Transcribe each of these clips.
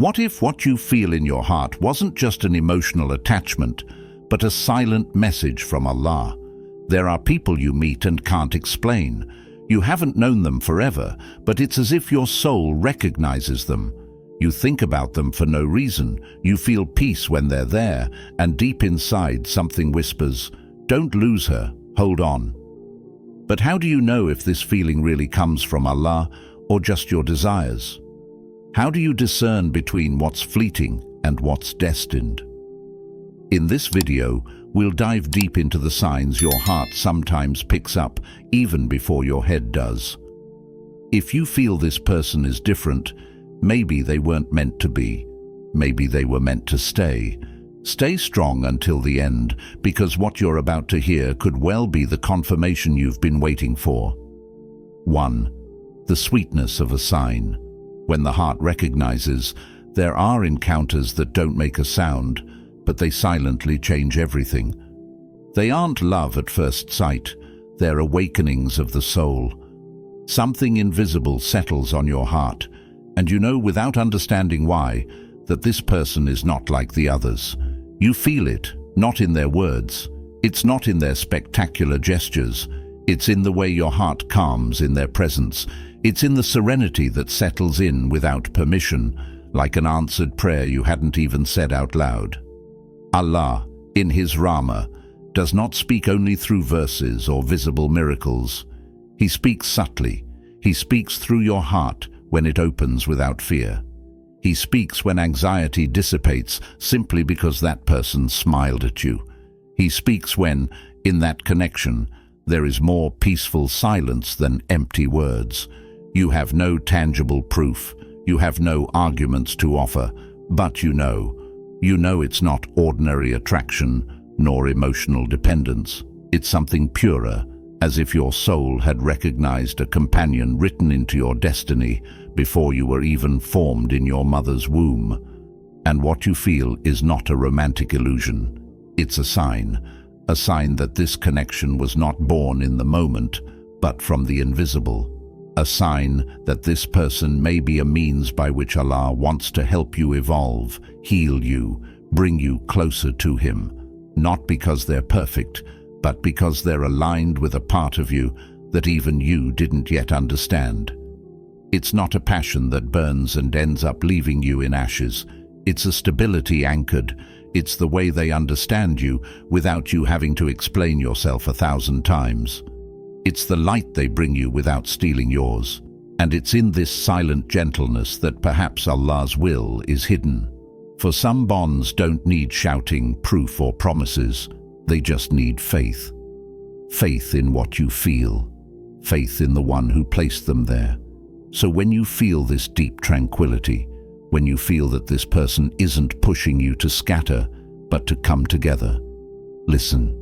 What if what you feel in your heart wasn't just an emotional attachment, but a silent message from Allah? There are people you meet and can't explain. You haven't known them forever, but it's as if your soul recognizes them. You think about them for no reason. You feel peace when they're there, and deep inside something whispers, "Don't lose her, hold on." But how do you know if this feeling really comes from Allah or just your desires? How do you discern between what's fleeting and what's destined? In this video, we'll dive deep into the signs your heart sometimes picks up even before your head does. If you feel this person is different, maybe they weren't meant to be. Maybe they were meant to stay. Stay strong until the end, because what you're about to hear could well be the confirmation you've been waiting for. 1. The sweetness of a sign. When the heart recognizes, there are encounters that don't make a sound, but they silently change everything. They aren't love at first sight, they're awakenings of the soul. Something invisible settles on your heart, and you know without understanding why, that this person is not like the others. You feel it, not in their words. It's not in their spectacular gestures. It's in the way your heart calms in their presence. It's in the serenity that settles in without permission, like an answered prayer you hadn't even said out loud. Allah, in His Rahmah, does not speak only through verses or visible miracles. He speaks subtly. He speaks through your heart when it opens without fear. He speaks when anxiety dissipates simply because that person smiled at you. He speaks when, in that connection, there is more peaceful silence than empty words. You have no tangible proof. You have no arguments to offer, but you know it's not ordinary attraction nor emotional dependence. It's something purer, as if your soul had recognized a companion written into your destiny before you were even formed in your mother's womb. And what you feel is not a romantic illusion. It's a sign that this connection was not born in the moment, but from the invisible. A sign that this person may be a means by which Allah wants to help you evolve, heal you, bring you closer to Him, not because they're perfect, but because they're aligned with a part of you that even you didn't yet understand. It's not a passion that burns and ends up leaving you in ashes. It's a stability anchored. It's the way they understand you without you having to explain yourself 1,000 times. It's the light they bring you without stealing yours. And it's in this silent gentleness that perhaps Allah's will is hidden. For some bonds don't need shouting, proof or promises. They just need faith. Faith in what you feel. Faith in the one who placed them there. So when you feel this deep tranquility, when you feel that this person isn't pushing you to scatter, but to come together, listen.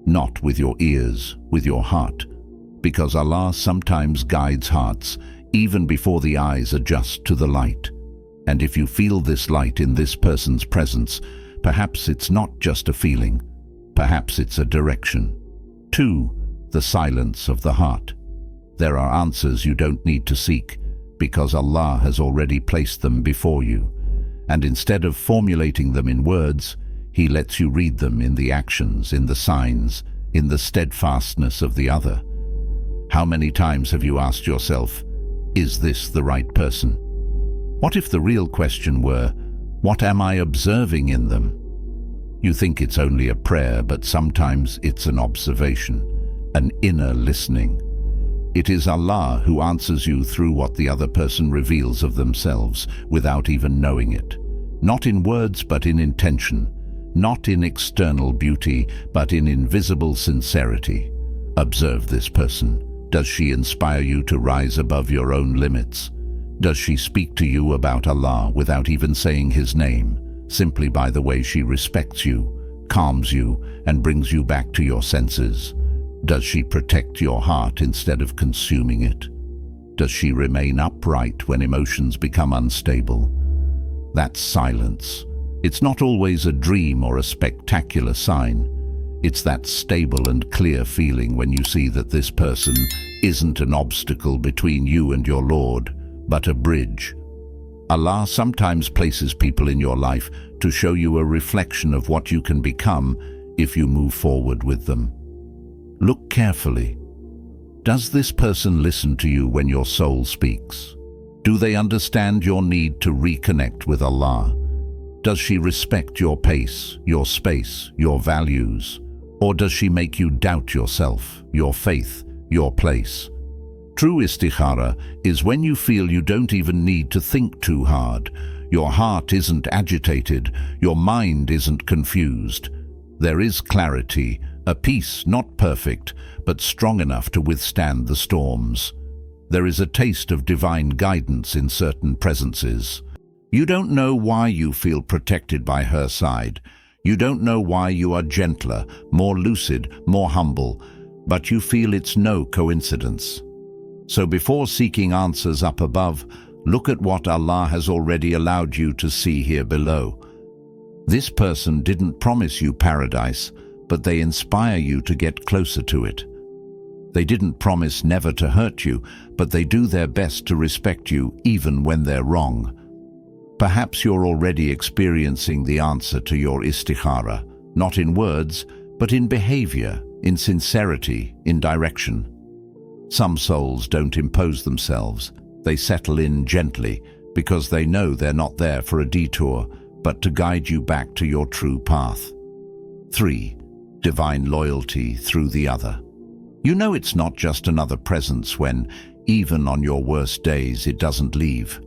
Not with your ears, with your heart, because Allah sometimes guides hearts even before the eyes adjust to the light. And if you feel this light in this person's presence, perhaps it's not just a feeling, perhaps it's a direction. 2. The silence of the heart. There are answers you don't need to seek, because Allah has already placed them before you. And instead of formulating them in words, He lets you read them in the actions, in the signs, in the steadfastness of the other. How many times have you asked yourself, is this the right person? What if the real question were, what am I observing in them? You think it's only a prayer, but sometimes it's an observation, an inner listening. It is Allah who answers you through what the other person reveals of themselves without even knowing it. Not in words, but in intention. Not in external beauty, but in invisible sincerity. Observe this person. Does she inspire you to rise above your own limits? Does she speak to you about Allah without even saying His name, simply by the way she respects you, calms you, and brings you back to your senses? Does she protect your heart instead of consuming it? Does she remain upright when emotions become unstable? That's silence. It's not always a dream or a spectacular sign. It's that stable and clear feeling when you see that this person isn't an obstacle between you and your Lord, but a bridge. Allah sometimes places people in your life to show you a reflection of what you can become if you move forward with them. Look carefully. Does this person listen to you when your soul speaks? Do they understand your need to reconnect with Allah? Does she respect your pace, your space, your values? Or does she make you doubt yourself, your faith, your place? True istikhara is when you feel you don't even need to think too hard. Your heart isn't agitated, your mind isn't confused. There is clarity, a peace not perfect, but strong enough to withstand the storms. There is a taste of divine guidance in certain presences. You don't know why you feel protected by her side. You don't know why you are gentler, more lucid, more humble, but you feel it's no coincidence. So before seeking answers up above, look at what Allah has already allowed you to see here below. This person didn't promise you paradise, but they inspire you to get closer to it. They didn't promise never to hurt you, but they do their best to respect you even when they're wrong. Perhaps you're already experiencing the answer to your istikhara, not in words, but in behavior, in sincerity, in direction. Some souls don't impose themselves. They settle in gently because they know they're not there for a detour, but to guide you back to your true path. 3. Divine loyalty through the other. You know it's not just another presence when, even on your worst days, it doesn't leave.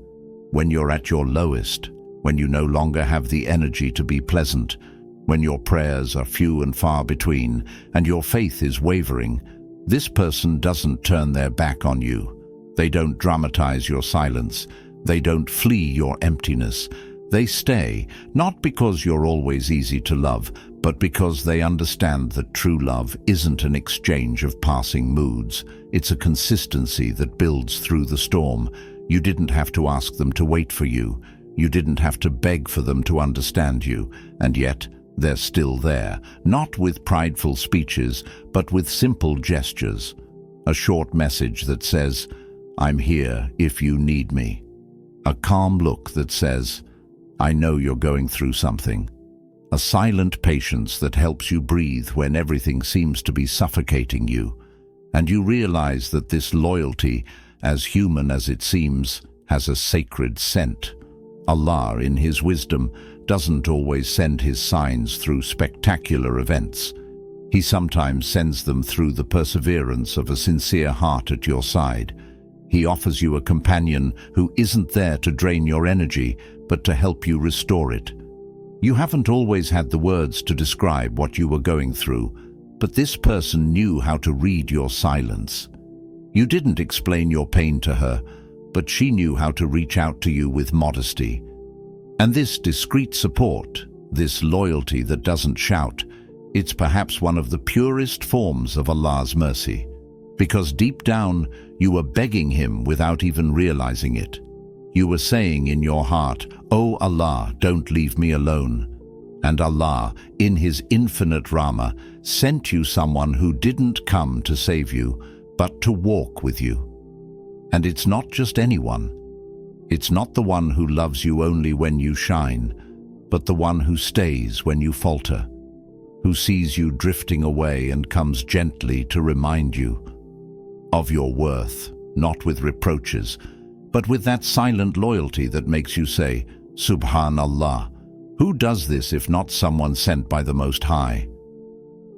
When you're at your lowest, when you no longer have the energy to be pleasant, when your prayers are few and far between, and your faith is wavering, this person doesn't turn their back on you. They don't dramatize your silence. They don't flee your emptiness. They stay, not because you're always easy to love, but because they understand that true love isn't an exchange of passing moods. It's a consistency that builds through the storm. You didn't have to ask them to wait for you. You didn't have to beg for them to understand you. And yet, they're still there, not with prideful speeches, but with simple gestures. A short message that says, "I'm here if you need me." A calm look that says, "I know you're going through something." A silent patience that helps you breathe when everything seems to be suffocating you. And you realize that this loyalty, as human as it seems, has a sacred scent. Allah, in His wisdom, doesn't always send His signs through spectacular events. He sometimes sends them through the perseverance of a sincere heart at your side. He offers you a companion who isn't there to drain your energy, but to help you restore it. You haven't always had the words to describe what you were going through, but this person knew how to read your silence. You didn't explain your pain to her, but she knew how to reach out to you with modesty. And this discreet support, this loyalty that doesn't shout, it's perhaps one of the purest forms of Allah's mercy. Because deep down, you were begging Him without even realizing it. You were saying in your heart, "Oh Allah, don't leave me alone." And Allah, in His infinite Rahmah, sent you someone who didn't come to save you, but to walk with you. And it's not just anyone. It's not the one who loves you only when you shine, but the one who stays when you falter, who sees you drifting away and comes gently to remind you of your worth, not with reproaches, but with that silent loyalty that makes you say, "Subhanallah, who does this if not someone sent by the Most High?"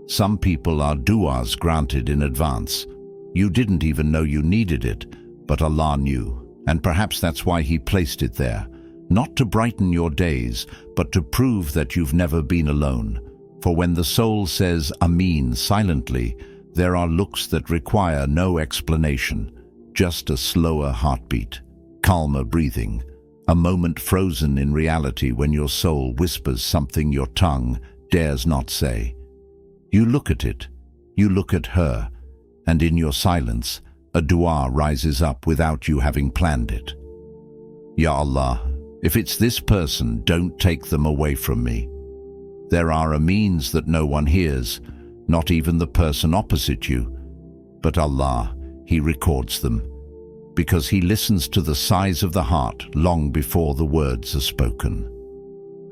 Some people are du'as granted in advance. You didn't even know you needed it, but Allah knew, and perhaps that's why He placed it there, not to brighten your days, but to prove that you've never been alone. For when the soul says Ameen silently, there are looks that require no explanation, just a slower heartbeat, calmer breathing, a moment frozen in reality when your soul whispers something your tongue dares not say. You look at it, you look at her, and in your silence, a dua rises up without you having planned it. Ya Allah, if it's this person, don't take them away from me. There are Ameens that no one hears, not even the person opposite you. But Allah, He records them. because He listens to the sighs of the heart long before the words are spoken.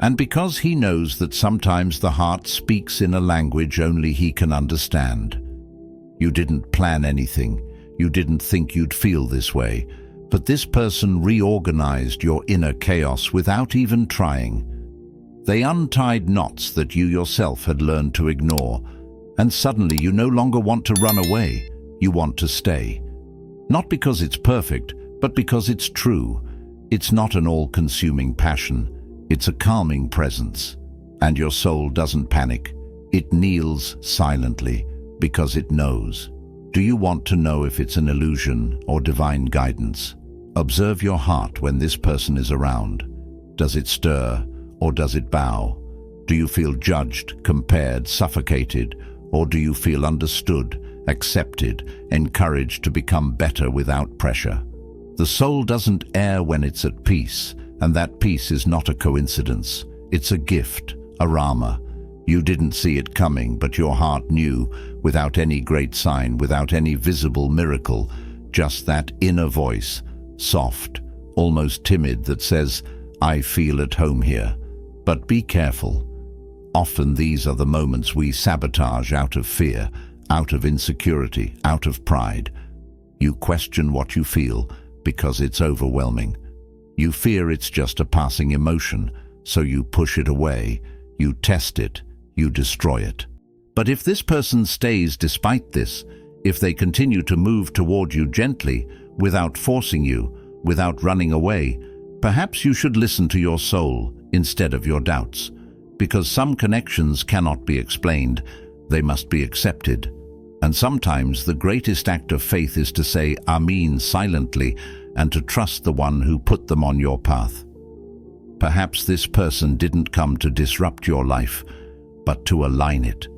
And because He knows that sometimes the heart speaks in a language only He can understand. You didn't plan anything. You didn't think you'd feel this way. But this person reorganized your inner chaos without even trying. They untied knots that you yourself had learned to ignore, and suddenly you no longer want to run away, you want to stay. Not because it's perfect, but because it's true. It's not an all-consuming passion, it's a calming presence. And your soul doesn't panic, it kneels silently, because it knows. Do you want to know if it's an illusion or divine guidance? Observe your heart when this person is around. Does it stir or does it bow? Do you feel judged, compared, suffocated, or do you feel understood, accepted, encouraged to become better without pressure? The soul doesn't err when it's at peace, and that peace is not a coincidence. It's a gift, a Rama. You didn't see it coming, but your heart knew, without any great sign, without any visible miracle, just that inner voice, soft, almost timid, that says, "I feel at home here." But be careful. Often these are the moments we sabotage out of fear, out of insecurity, out of pride. You question what you feel because it's overwhelming. You fear it's just a passing emotion, so you push it away, you test it, you destroy it. But if this person stays despite this, if they continue to move toward you gently, without forcing you, without running away, perhaps you should listen to your soul instead of your doubts, because some connections cannot be explained, they must be accepted. And sometimes the greatest act of faith is to say Ameen silently and to trust the one who put them on your path. Perhaps this person didn't come to disrupt your life, but to align it.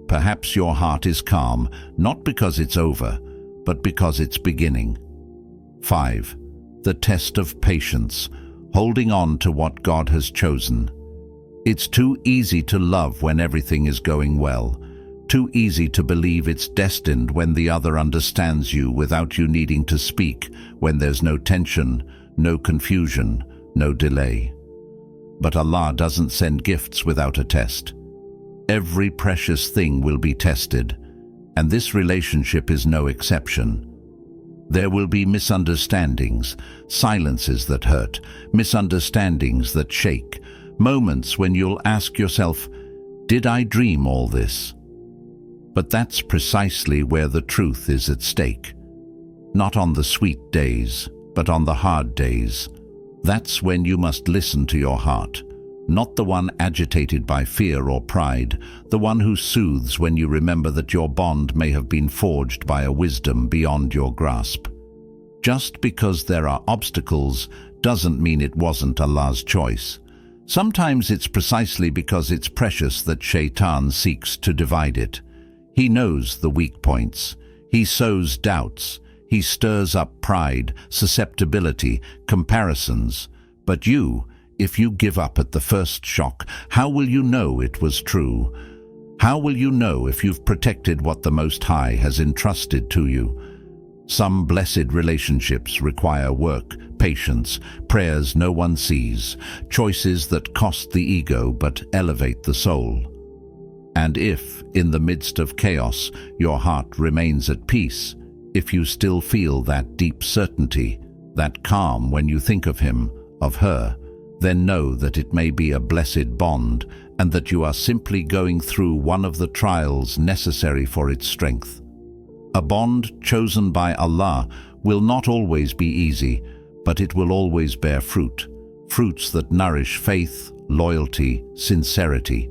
Perhaps your heart is calm, not because it's over, but because it's beginning. 5. The test of patience, holding on to what God has chosen. It's too easy to love when everything is going well, too easy to believe it's destined when the other understands you without you needing to speak, when there's no tension, no confusion, no delay. But Allah doesn't send gifts without a test. Every precious thing will be tested, and this relationship is no exception. There will be misunderstandings, silences that hurt, misunderstandings that shake, moments when you'll ask yourself, did I dream all this? But that's precisely where the truth is at stake. Not on the sweet days, but on the hard days. That's when you must listen to your heart, not the one agitated by fear or pride, the one who soothes when you remember that your bond may have been forged by a wisdom beyond your grasp. Just because there are obstacles doesn't mean it wasn't Allah's choice. Sometimes it's precisely because it's precious that Shaitan seeks to divide it. He knows the weak points. He sows doubts. He stirs up pride, susceptibility, comparisons. But you, if you give up at the first shock, how will you know it was true? How will you know if you've protected what the Most High has entrusted to you? Some blessed relationships require work, patience, prayers no one sees, choices that cost the ego but elevate the soul. And if, in the midst of chaos, your heart remains at peace, if you still feel that deep certainty, that calm when you think of him, of her, then know that it may be a blessed bond and that you are simply going through one of the trials necessary for its strength. A bond chosen by Allah will not always be easy, but it will always bear fruit, fruits that nourish faith, loyalty, sincerity.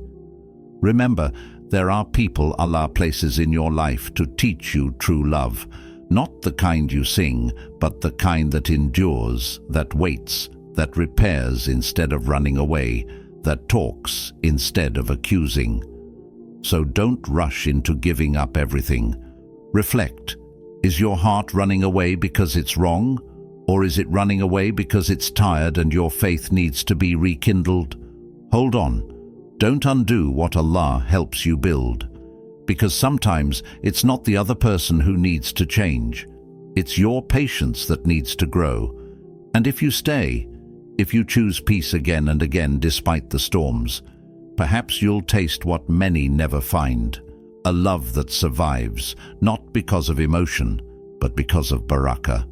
Remember, there are people Allah places in your life to teach you true love, not the kind you sing, but the kind that endures, that waits, that repairs instead of running away, that talks instead of accusing. So don't rush into giving up everything. Reflect. Is your heart running away because it's wrong? Or is it running away because it's tired and your faith needs to be rekindled? Hold on. Don't undo what Allah helps you build. Because sometimes it's not the other person who needs to change. It's your patience that needs to grow. And if you stay, if you choose peace again and again despite the storms, perhaps you'll taste what many never find, a love that survives, not because of emotion, but because of barakah.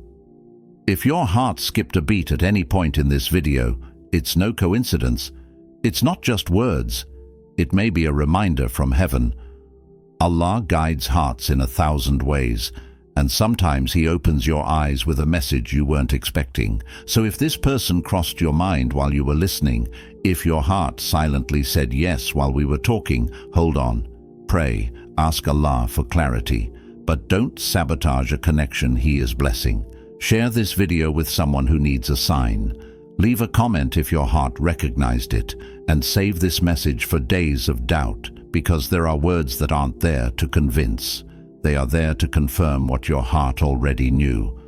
If your heart skipped a beat at any point in this video, it's no coincidence. It's not just words. It may be a reminder from heaven. Allah guides hearts in 1,000 ways, and sometimes He opens your eyes with a message you weren't expecting. So if this person crossed your mind while you were listening, if your heart silently said yes while we were talking, hold on, pray, ask Allah for clarity, but don't sabotage a connection He is blessing. Share this video with someone who needs a sign. Leave a comment if your heart recognized it, and save this message for days of doubt, because there are words that aren't there to convince. They are there to confirm what your heart already knew.